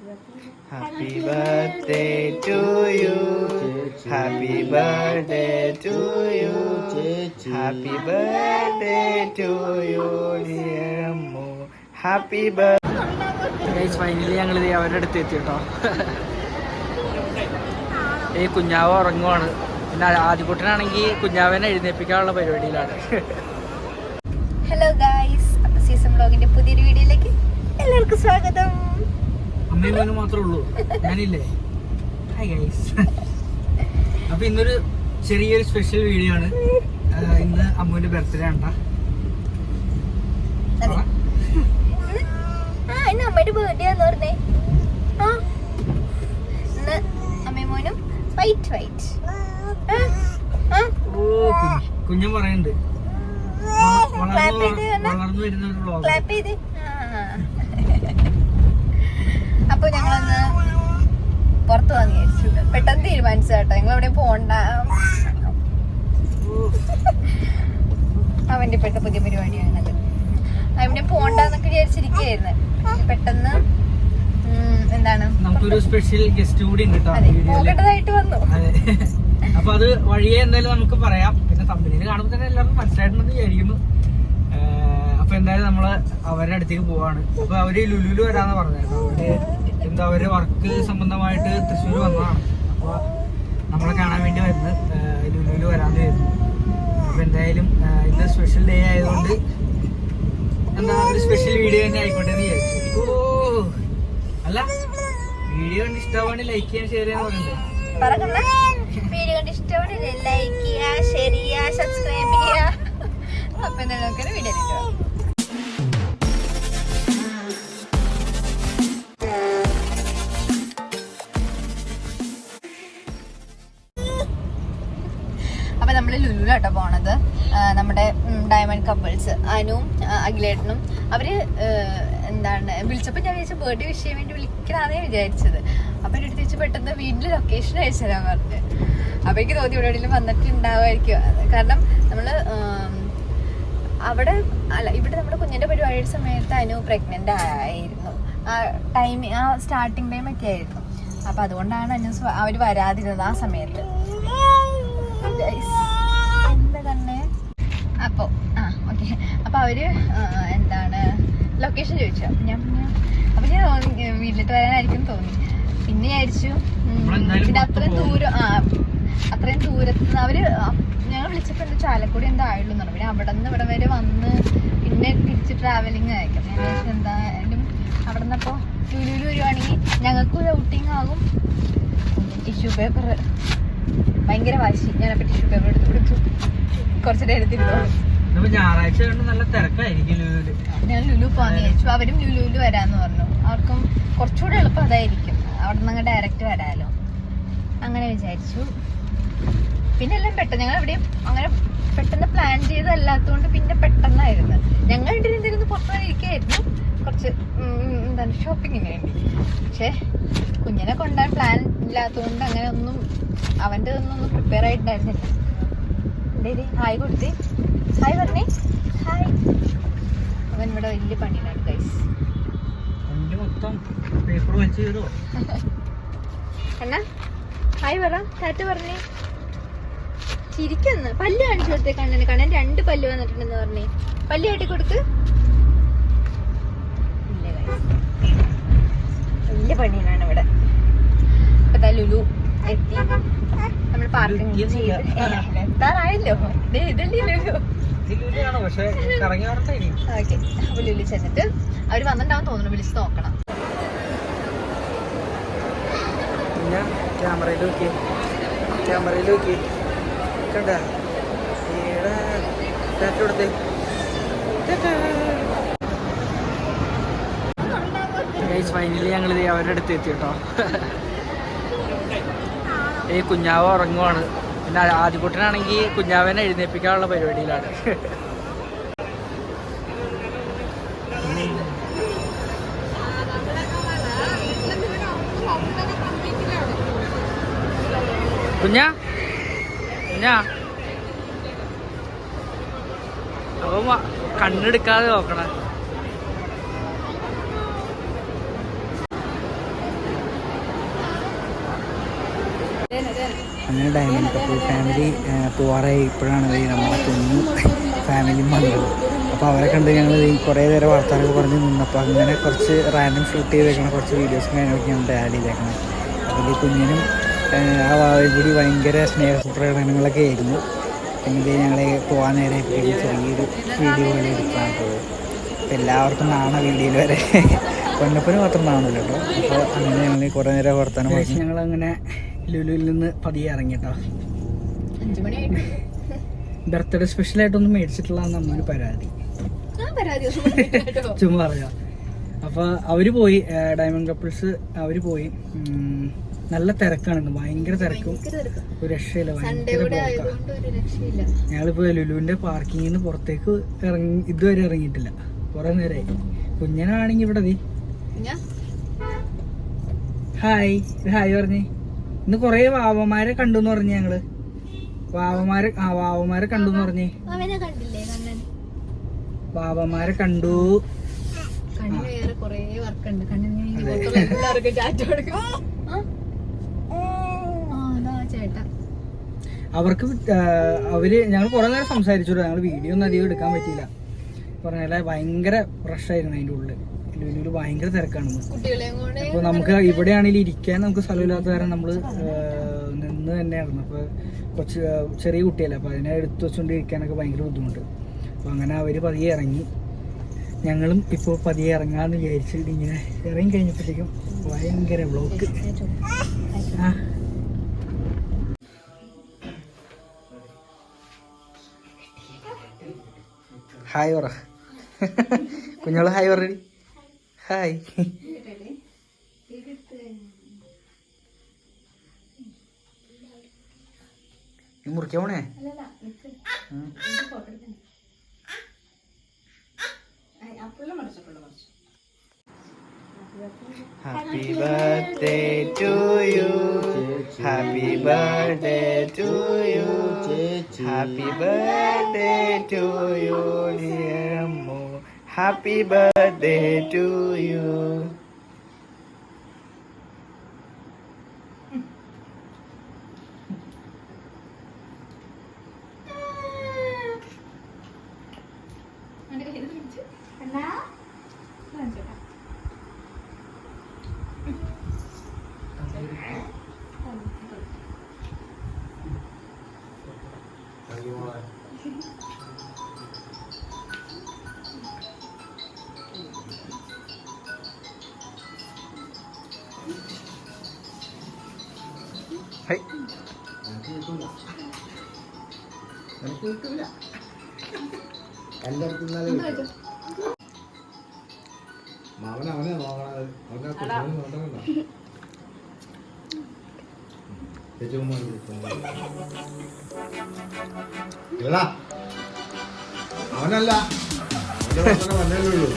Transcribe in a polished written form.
Happy birthday to you. Happy birthday to you. Happy birthday to you, dear Ammu. Happy birthday. Finally ഞങ്ങൾ അവരുടെ അടുത്ത് എത്തി കേട്ടോ. ഈ കുഞ്ഞാവ് ഉറങ്ങുവാണ്. പിന്നെ ആദ്യക്കുട്ടനാണെങ്കിൽ കുഞ്ഞാവിനെ എഴുന്നേൽപ്പിക്കാനുള്ള പരിപാടിയിലാണ്. ഹലോ ഗായ്സ്, അപ്പൊ സീസൺ വ്ലോഗിന്റെ പുതിയൊരു വീഡിയോയിലേക്ക് എല്ലാവർക്കും സ്വാഗതം. അമ്മയും മാത്രമേ ഉള്ളൂ, ഞാനില്ലേ. Hi guys. അപ്പൊ ഇന്നൊരു ചെറിയൊരു സ്പെഷ്യൽ വീഡിയോ ആണ്. ഇന്ന് അമ്മുവിന്റെ ബർത്ത്ഡേ ആണ്. ഇന്ന് അമ്മയുടെ ബർത്ത്ഡേ ആന്ന് പറഞ്ഞേ. ഇന്ന് അമ്മയും മോനും വൈറ്റ് വൈറ്റ്. കുഞ്ഞൻ പറയുന്നുണ്ട് വളർന്നു വരുന്ന ഒരു വ്ലോഗ്. ക്ലാപ്പ് ചെയ്ത്. അപ്പൊ ഞങ്ങളൊന്ന് പുറത്തു വാങ്ങി വിചാരിച്ചു. പെട്ടെന്ന് തീരുമാനിച്ചു കേട്ടോ, ഞങ്ങൾ എവിടെയും പോണ്ട. അവന്റെ ഇപ്പോഴത്തെ പുതിയ പരിപാടിയാണത്. എവിടെയും പോണ്ടെന്നൊക്കെ വിചാരിച്ചിരിക്കുകയായിരുന്നു. പെട്ടെന്ന് എന്താണ്, നമുക്കൊരു സ്പെഷ്യൽ ഗസ്റ്റ് കൂടി ഉണ്ട് പോകേണ്ടതായിട്ട് വന്നു. അപ്പൊ അത് വഴിയെ എന്തായാലും നമുക്ക് പറയാം. പിന്നെ തമ്മിലിന് കാണുമ്പോൾ തന്നെ എല്ലാവർക്കും മനസ്സിലായിട്ടുണ്ടെന്ന് വിചാരിക്കുന്നു. അപ്പൊ എന്തായാലും നമ്മള് അവരുടെ അടുത്തേക്ക് പോവാണ്. അപ്പൊ അവര് ലുലുലു വരാന്ന് പറഞ്ഞായിരുന്നു. അവര് എന്താ, അവര് വർക്ക് സംബന്ധമായിട്ട് തൃശ്ശൂർ വന്നതാണ്. അപ്പൊ നമ്മളെ കാണാൻ വേണ്ടി വരുന്നത് ലുലുലു വരാന്ന് വരുന്നു. അപ്പൊ എന്തായാലും ഇന്ന് സ്പെഷ്യൽ ഡേ ആയതുകൊണ്ട് എന്താ ഒരു സ്പെഷ്യൽ വീഡിയോ തന്നെ ആയിക്കോട്ടെ എന്ന് വിചാരിച്ചു. അല്ല, വീഡിയോ കണ്ട് ഇഷ്ടമാണെങ്കിൽ ലൈക്ക് ചെയ്യാൻ, ഷെയർ ചെയ്യാൻ പറയുന്നത്. വീഡിയോ കണ്ട് ഇഷ്ടമാണെങ്കിൽ ലൈക്ക് ചെയ്യുക, ഷെയർ ചെയ്യുക, സബ്സ്ക്രൈബ് ചെയ്യുക. അപ്പൊ എന്തായാലും നമുക്കൊരു വീഡിയോ കിട്ടും. അപ്പൊ നമ്മള് ലുലുലാട്ടോ പോണത്. നമ്മുടെ ഡയമണ്ട് കപ്പിൾസ് അനുവും അഖിലേട്ടനും അവര് എന്താണ് വിളിച്ചപ്പോൾ ഞാൻ വിചാരിച്ച ബർത്ത്ഡേ വിഷ് ചെയ്യാൻ വേണ്ടി വിളിക്കണമെന്നേ വിചാരിച്ചത്. അപ്പൊ എൻ്റെ അടുത്ത് വെച്ച് പെട്ടെന്ന് വീട്ടിൽ ലൊക്കേഷൻ അയച്ചു തരാൻ പറഞ്ഞ്. അപ്പൊ എനിക്ക് തോന്നി ഇവിടെ എവിടെയെങ്കിലും വന്നിട്ടുണ്ടാവുമായിരിക്കും. കാരണം നമ്മള് അവിടെ അല്ല, ഇവിടെ നമ്മുടെ കുഞ്ഞിന്റെ പരിപാടിയുടെ സമയത്ത് അനു പ്രഗ്നന്റ് ആയിരുന്നു. ആ സ്റ്റാർട്ടിങ് ടൈം ഒക്കെ ആയിരുന്നു. അപ്പൊ അതുകൊണ്ടാണ് അനു അവര് വരാതിരുന്നത് ആ സമയത്ത്. എന്താ തന്നെ അപ്പൊ ഓക്കെ. അപ്പൊ അവര് എന്താണ് ലൊക്കേഷൻ ചോദിച്ചു. അപ്പൊ ഞാൻ വീട്ടിലിട്ട് വരാനായിരിക്കും തോന്നി. പിന്നെ വിചാരിച്ചു പിന്നെ അത്രയും ദൂരത്ത് അവര് ഞങ്ങൾ വിളിച്ചപ്പോ എന്താ ചാലക്കുടി എന്താ ആയുള്ളൂ എന്ന് പറഞ്ഞു. പിന്നെ അവിടെ നിന്ന് ഇവിടെ വരെ വന്ന് പിന്നെ തിരിച്ച് ട്രാവലിംഗ് അയക്കാം. ഞാൻ വിചാരിച്ചു എന്തായാലും അവിടെ നിന്നപ്പോ ലുലുലു വരുവാണെങ്കിൽ ഞങ്ങൾക്കും ഒരു ഔട്ടിങ് ആകും. ടിഷ്യൂ പേപ്പർ ഭയങ്കര വാശി. ഞാനപ്പോ ടിഷ്യൂ പേപ്പർ എടുത്ത് കൊടുത്തു. കുറച്ചു നേരത്തിരുന്നോ. ഞായറാഴ്ച നല്ല തിരക്കായിരിക്കും. ഞാൻ ലുലു പോകാന്ന് വിചാരിച്ചു. അവരും ലുലുവിൽ വരാന്ന് പറഞ്ഞു. അവർക്കും കുറച്ചുകൂടെ എളുപ്പം അതായിരിക്കും. അവിടെ നിന്ന് ഡയറക്റ്റ് വരാലോ, അങ്ങനെ വിചാരിച്ചു. പിന്നെ എല്ലാം പെട്ടെന്ന്, ഞങ്ങൾ എവിടെയും അങ്ങനെ പെട്ടെന്ന് പ്ലാൻ ചെയ്തല്ലാത്തതുകൊണ്ട് പിന്നെ പെട്ടെന്നായിരുന്നു. ഞങ്ങൾ എന്തിരുന്ന് പുറത്തുവരിക്കായിരുന്നു കുറച്ച് എന്താണ് ഷോപ്പിങ്ങിന് വേണ്ടി. പക്ഷെ കുഞ്ഞിനെ കൊണ്ടുപോകാൻ പ്ലാൻ ഇല്ലാത്തതുകൊണ്ട് അങ്ങനെ ഒന്നും അവൻ്റെ ഒന്നും പ്രിപ്പയർ ആയിട്ടുണ്ടായിരുന്നില്ല. എന്തേലും ഹായ് കൊടുത്തേ, ഹായ് പറഞ്ഞേ, ഹായ്. അവൻ ഇവിടെ വലിയ പണിയിലാണ് ഗൈസ്. എന്നാ ഹായ് പറ, ടാറ്റ പറഞ്ഞേ. ചിരിക്കുന്നു. പല്ല് കാണിച്ചു കൊടുത്തേ കണ്ണന്. കണ്ണൻ 2 പല്ല് വന്നിട്ടുണ്ടെന്ന് പറഞ്ഞേ. പല്ല് കാട്ടി കൊടുക്ക്. വലിയ പണിയാണ് ഇവിടെ. ഇപ്പൊ ലുലു എത്തി. നമ്മൾ പാർക്കിംഗ് ചെയ്ത് എത്താറായല്ലോ. ഇതല്ലേ ലുലു. ഓക്കെ. അപ്പൊ ലുലു ചെന്നിട്ട് അവര് വന്നിട്ടുണ്ടാവും തോന്നുന്നു. വിളിച്ച് നോക്കണം. ക്യാമറയിൽ നോക്കി കണ്ട കൊടുത്തേ. ഫൈനലി ഞങ്ങൾ അവരുടെ അടുത്ത് എത്തി കേട്ടോ. ഈ കുഞ്ഞാവ് ഉറങ്ങുവാണ്. പിന്നെ ആദ്യക്കുട്ടനാണെങ്കിൽ കുഞ്ഞാവിനെ എഴുന്നേൽപ്പിക്കാനുള്ള പരിപാടിയിലാണ്. കുഞ്ഞാ അപ്പൊ കണ്ണെടുക്കാതെ നോക്കണേ. അങ്ങനെ ഡയമണ്ട് കപ്പിൾ ഫാമിലി പോവാറായി. ഇപ്പോഴാണ് നമ്മുടെ കുഞ്ഞു ഫാമിലി വന്നത്. അപ്പോൾ അവരെ കണ്ട് ഞങ്ങൾ കുറേ നേരം വർത്താനൊക്കെ പറഞ്ഞ് നിന്നപ്പോൾ അങ്ങനെ കുറച്ച് റാൻഡം ഷൂട്ട് ചെയ്തേക്കണം കുറച്ച് വീഡിയോസും കാര്യങ്ങളൊക്കെ ഞങ്ങൾ ആഡ് ചെയ്തേക്കണം. അതിൽ കുഞ്ഞിനും ആ വാവയും കൂടി ഭയങ്കര സ്നേഹപ്രകടനങ്ങളൊക്കെ ആയിരുന്നു. പിന്നെ ഞങ്ങൾ പോകാൻ നേരെ ചെറിയൊരു വീഡിയോ പോലെ എടുക്കാൻ പോകും. അപ്പോൾ എല്ലാവർക്കും നാണ വീഡിയോയിൽ വരെ പൊന്നപ്പന് മാത്രം നാണില്ല കേട്ടോ. അപ്പോൾ അങ്ങനെ ഞങ്ങൾ കുറേ നേരം വർത്താനം പറഞ്ഞു. ഞങ്ങളങ്ങനെ ലുലുവിൽ നിന്ന് പതിയെ ഇറങ്ങിട്ടോ. 5 മണിയായിട്ട് ബർത്ത്ഡേ സ്പെഷ്യലായിട്ടൊന്നും മേടിച്ചിട്ടില്ല എന്നൊരു പരാതി ചുമ്മാ പറയാം. അപ്പോൾ അവർ പോയി, ഡയമണ്ട് കപ്പിൾസ് അവർ പോയി. നല്ല തിരക്കാണ്, ഭയങ്കര തിരക്കും, ഒരു രക്ഷയില്ല, ഭയങ്കര തിരക്കാണ്. ഞങ്ങളിപ്പോൾ ലുലുവിൻ്റെ പാർക്കിങ്ങിൽ നിന്ന് പുറത്തേക്ക് ഇതുവരെ ഇറങ്ങിയിട്ടില്ല, കുറേ നേരമായി. കുഞ്ഞനാണെങ്കിൽ ഇവിടെ ഹായ് ഹായ് പറഞ്ഞേ. ഇന്ന് കുറേ വാവമാരെ കണ്ടു എന്ന് പറഞ്ഞേ. ഞങ്ങള് വാവമാരെ കണ്ടു എന്ന് പറഞ്ഞേ. വാവമാരെ കണ്ടു. അവർക്ക് ഞങ്ങൾ കുറെ നേരം സംസാരിച്ചു. ഞങ്ങൾ വീഡിയോ ഒന്നും അധികം എടുക്കാൻ പറ്റിയില്ല. പറഞ്ഞാൽ ഭയങ്കര റഷായിരുന്നു അതിൻ്റെ ഉള്ളിൽ. ലുലുവിൽ ഭയങ്കര തിരക്കാണ്. അപ്പോൾ നമുക്ക് ഇവിടെയാണെങ്കിൽ ഇരിക്കാൻ നമുക്ക് സ്ഥലമില്ലാത്ത കാരണം നമ്മൾ നിന്ന് തന്നെയായിരുന്നു. അപ്പോൾ കുറച്ച് ചെറിയ കുട്ടിയല്ലേ, അപ്പോൾ അതിനെ എടുത്തു വെച്ചുകൊണ്ട് ഇരിക്കാനൊക്കെ ഭയങ്കര ബുദ്ധിമുട്ട്. അപ്പോൾ അങ്ങനെ അവർ പതിയെ ഇറങ്ങി. ഞങ്ങളും ഇപ്പോൾ പതിയെ ഇറങ്ങാമെന്ന് വിചാരിച്ചിട്ട് ഇങ്ങനെ ഇറങ്ങി കഴിഞ്ഞപ്പോഴത്തേക്കും ഭയങ്കര ബ്ലോക്ക്. ഹായ് പറ കുഞ്ഞോളെ, ഹായ് പറയടി. ഹായ്. മുറിക്കാൻ പോണേ? Happy birthday to you. Happy birthday to you. Happy birthday to you, dear Mo. Happy birthday to you. Hey. മാവനെ അവനെ നോക്കണത് അവനല്ല വന്നേ ഉള്ളൂ.